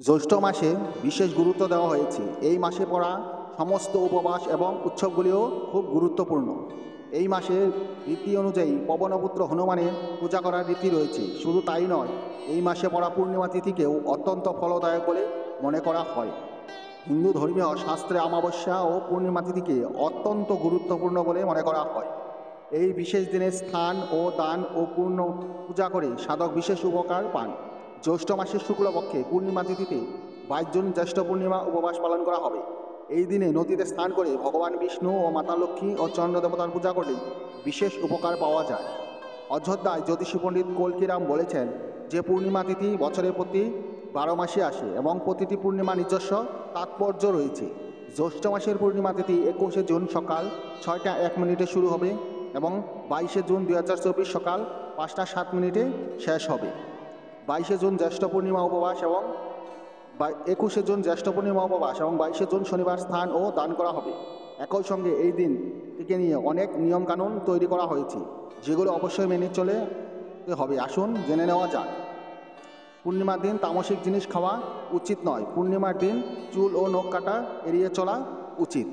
জ্যৈষ্ঠ মাসে বিশেষ গুরুত্ব দেওয়া হয়েছে। এই মাসে পড়া সমস্ত উপবাস এবং উৎসবগুলিও খুব গুরুত্বপূর্ণ। এই মাসে রীতি অনুযায়ী পবনপুত্র হনুমানের পূজা করার রীতি রয়েছে। শুধু তাই নয়, এই মাসে পড়া পূর্ণিমা তিথিকেও অত্যন্ত ফলদায়ক বলে মনে করা হয়। হিন্দু ধর্মীয় শাস্ত্রে অমাবস্যা ও পূর্ণিমা তিথিকে অত্যন্ত গুরুত্বপূর্ণ বলে মনে করা হয়। এই বিশেষ দিনে স্থান ও দান ও পূর্ণ পূজা করে সাধক বিশেষ উপকার পান। জ্যৈষ্ঠ মাসের শুক্লপক্ষে পূর্ণিমা তিথিতে 22 জুন জ্যৈষ্ঠ পূর্ণিমা উপবাস পালন করা হবে। এই দিনে নদীতে স্নান করে ভগবান বিষ্ণু ও মাতা লক্ষ্মী ও চন্দ্র দেবতার পূজা করলে বিশেষ উপকার পাওয়া যায়। অযোধ্যায় জ্যোতিষী পণ্ডিত কল্কিরাম বলেছেন যে পূর্ণিমা তিথি বছরের প্রতি 12 মাসে আসে এবং প্রতিটি পূর্ণিমা নিজস্ব তাৎপর্য রয়েছে। জ্যৈষ্ঠ মাসের পূর্ণিমা তিথি 21শে জুন সকাল 6টা 1 মিনিটে শুরু হবে এবং 22শে জুন 2024 সকাল 5টা 7 মিনিটে শেষ হবে। 22শে জুন জ্যৈষ্ঠ পূর্ণিমা উপবাস এবং 21শে জুন জ্যৈষ্ঠ পূর্ণিমা উপবাস এবং 22শে জুন শনিবার স্নান ও দান করা হবে। একই সঙ্গে এই দিন থেকে নিয়ে অনেক নিয়মকানুন তৈরি করা হয়েছে, যেগুলো অবশ্যই মেনে চলে হবে। আসুন জেনে নেওয়া যাক। পূর্ণিমার দিন তামসিক জিনিস খাওয়া উচিত নয়। পূর্ণিমার দিন চুল ও নখ কাটা এড়িয়ে চলা উচিত।